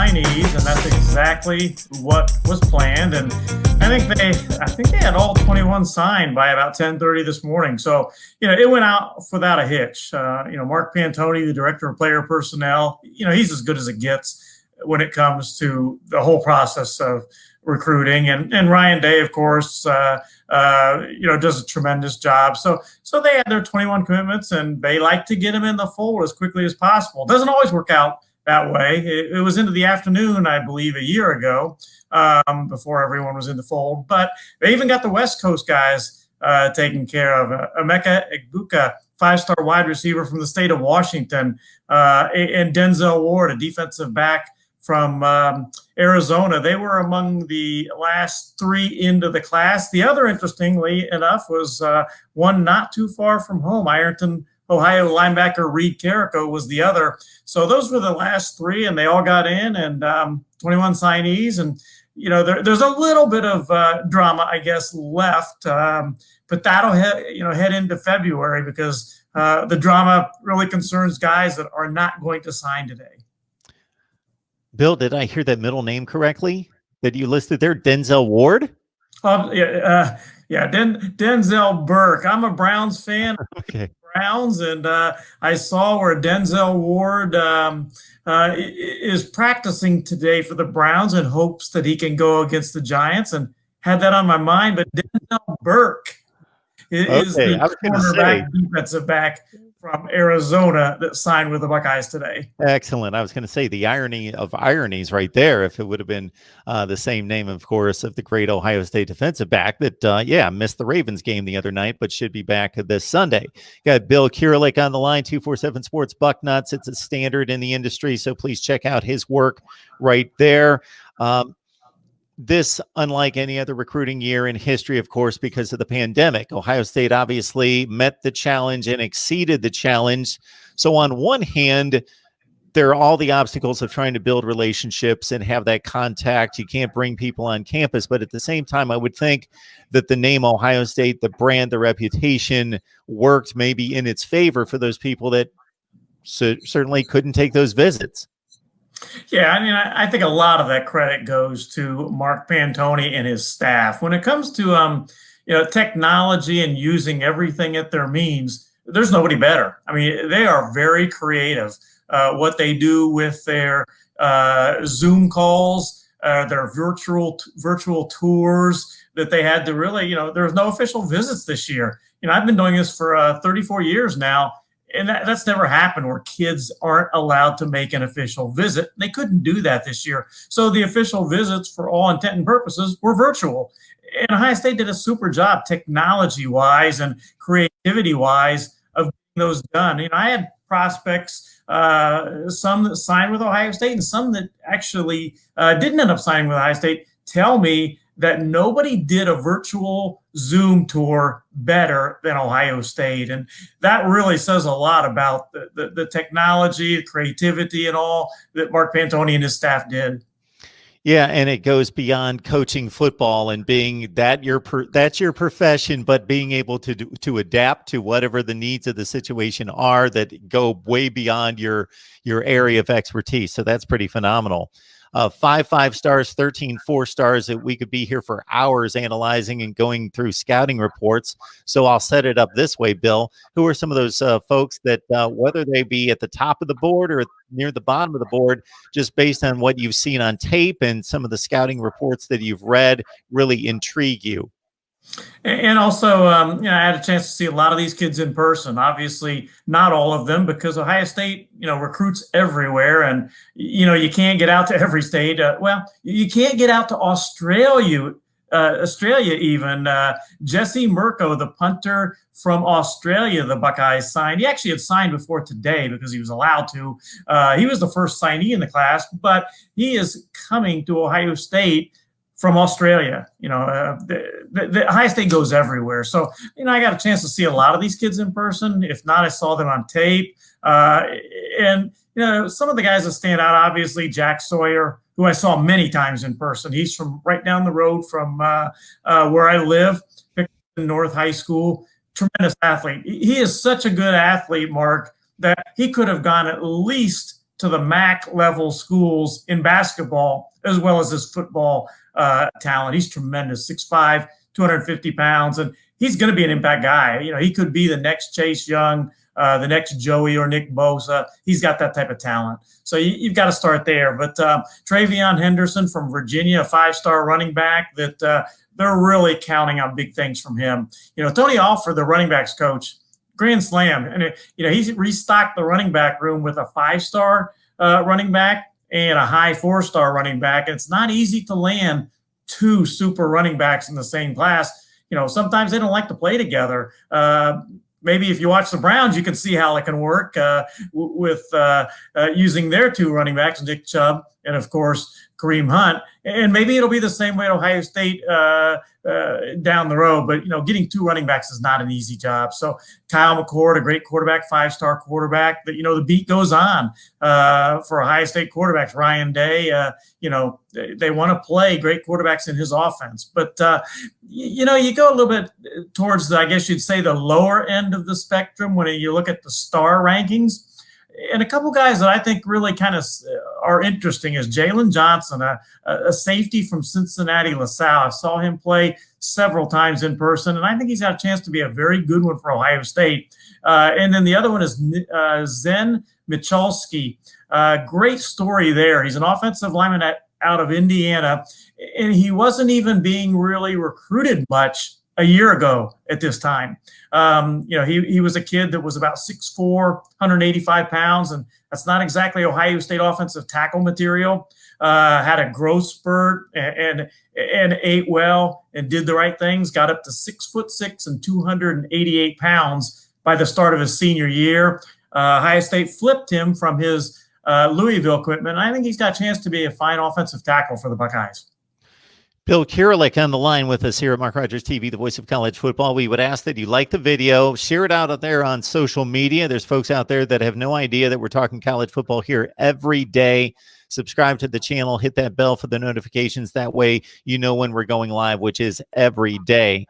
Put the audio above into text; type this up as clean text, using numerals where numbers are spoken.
signees, and that's exactly what was planned. And I think they had all 21 signed by about 10:30 this morning. So, it went out without a hitch. Mark Pantoni, the director of player personnel, he's as good as it gets when it comes to the whole process of recruiting. And Ryan Day, of course, does a tremendous job. So they had their 21 commitments, and they like to get them in the fold as quickly as possible. It doesn't always work out that way. It was into the afternoon, I believe, a year ago, before everyone was in the fold. But they even got the West Coast guys taken care of. Emeka Egbuka, five-star wide receiver from the state of Washington, and Denzel Ward, a defensive back from Arizona. They were among the last three into the class. The other, interestingly enough, was one not too far from home. Ironton, Ohio linebacker Reed Carrico was the other. So those were the last three, and they all got in, and 21 signees. And, there's a little bit of drama, I guess, left, but that'll head into February, because the drama really concerns guys that are not going to sign today. Bill, did I hear that middle name correctly that you listed there? Denzel Ward? Yeah, Denzel Burke. I'm a Browns fan. Okay. Browns, and I saw where Denzel Ward is practicing today for the Browns in hopes that he can go against the Giants, and had that on my mind. But Denzel Burke is the cornerback, defensive back from Arizona that signed with the Buckeyes today. Excellent. I was going to say the irony of ironies right there, if it would have been the same name, of course, of the great Ohio State defensive back that, missed the Ravens game the other night, but should be back this Sunday. Got Bill Kurelik on the line, 247 Sports Bucknuts. It's a standard in the industry, so please check out his work right there. This, unlike any other recruiting year in history, of course, because of the pandemic, Ohio State obviously met the challenge and exceeded the challenge. So on one hand, there are all the obstacles of trying to build relationships and have that contact. You can't bring people on campus. But at the same time, I would think that the name Ohio State, the brand, the reputation worked maybe in its favor for those people that certainly couldn't take those visits. Yeah, I think a lot of that credit goes to Mark Pantoni and his staff. When it comes to technology and using everything at their means, there's nobody better. They are very creative. What they do with their Zoom calls, their virtual tours that they had to really, there's no official visits this year. I've been doing this for 34 years now. And that's never happened, where kids aren't allowed to make an official visit. They couldn't do that this year. So the official visits, for all intent and purposes, were virtual. And Ohio State did a super job technology-wise and creativity-wise of getting those done. I had prospects, some that signed with Ohio State and some that actually didn't end up signing with Ohio State, tell me that nobody did a virtual Zoom tour better than Ohio State. And that really says a lot about the technology, the creativity, and all that Mark Pantoni and his staff did. Yeah, and it goes beyond coaching football and being that's your profession, but being able to adapt to whatever the needs of the situation are that go way beyond your area of expertise. So that's pretty phenomenal. 5 stars, 13 4 stars. That we could be here for hours analyzing and going through scouting reports. So I'll set it up this way, Bill. Who are some of those folks that, whether they be at the top of the board or near the bottom of the board, just based on what you've seen on tape and some of the scouting reports that you've read, really intrigue you? And also, I had a chance to see a lot of these kids in person. Obviously, not all of them, because Ohio State, recruits everywhere, and you can't get out to every state. You can't get out to Australia even. Jesse Mirko, the punter from Australia, the Buckeyes signed. He actually had signed before today because he was allowed to. He was the first signee in the class, but he is coming to Ohio State from Australia. The Ohio State goes everywhere. So, I got a chance to see a lot of these kids in person. If not, I saw them on tape. And some of the guys that stand out, obviously, Jack Sawyer, who I saw many times in person. He's from right down the road from where I live, North High School. Tremendous athlete. He is such a good athlete, Mark, that he could have gone at least to the MAC level schools in basketball, as well as his football talent. He's tremendous, 6'5", 250 pounds, and he's going to be an impact guy. He could be the next Chase Young, the next Joey or Nick Bosa. He's got that type of talent. So you've got to start there. But Travion Henderson from Virginia, a 5-star running back that they're really counting on big things from him. Tony Alford, the running backs coach, grand slam. And, he's restocked the running back room with a 5-star running back and a high 4-star running back. And it's not easy to land 2 super running backs in the same class. Sometimes they don't like to play together. Maybe if you watch the Browns, you can see how it can work with using their 2 running backs, Nick Chubb and, of course, Kareem Hunt. And maybe it'll be the same way at Ohio State down the road. But, getting 2 running backs is not an easy job. So Kyle McCord, a great quarterback, 5-star quarterback. That the beat goes on for Ohio State quarterbacks. Ryan Day, they want to play great quarterbacks in his offense. But, you go a little bit towards, I guess you'd say, the lower end of the spectrum when you look at the star rankings. And a couple guys that I think really kind of are interesting is Jalen Johnson, a safety from Cincinnati LaSalle. I saw him play several times in person, and I think he's got a chance to be a very good one for Ohio State. And then the other one is Zen Michalski. Great story there. He's an offensive lineman out of Indiana, and he wasn't even being really recruited much a year ago at this time. He was a kid that was about 6'4", 185 pounds, and that's not exactly Ohio State offensive tackle material. Had a growth spurt and ate well and did the right things. Got up to 6'6" and 288 pounds by the start of his senior year. Ohio State flipped him from his Louisville equipment. I think he's got a chance to be a fine offensive tackle for the Buckeyes. Bill Kurelik on the line with us here at Mark Rogers TV, the voice of college football. We would ask that you like the video, share it out there on social media. There's folks out there that have no idea that we're talking college football here every day. Subscribe to the channel, hit that bell for the notifications. That way you know when we're going live, which is every day.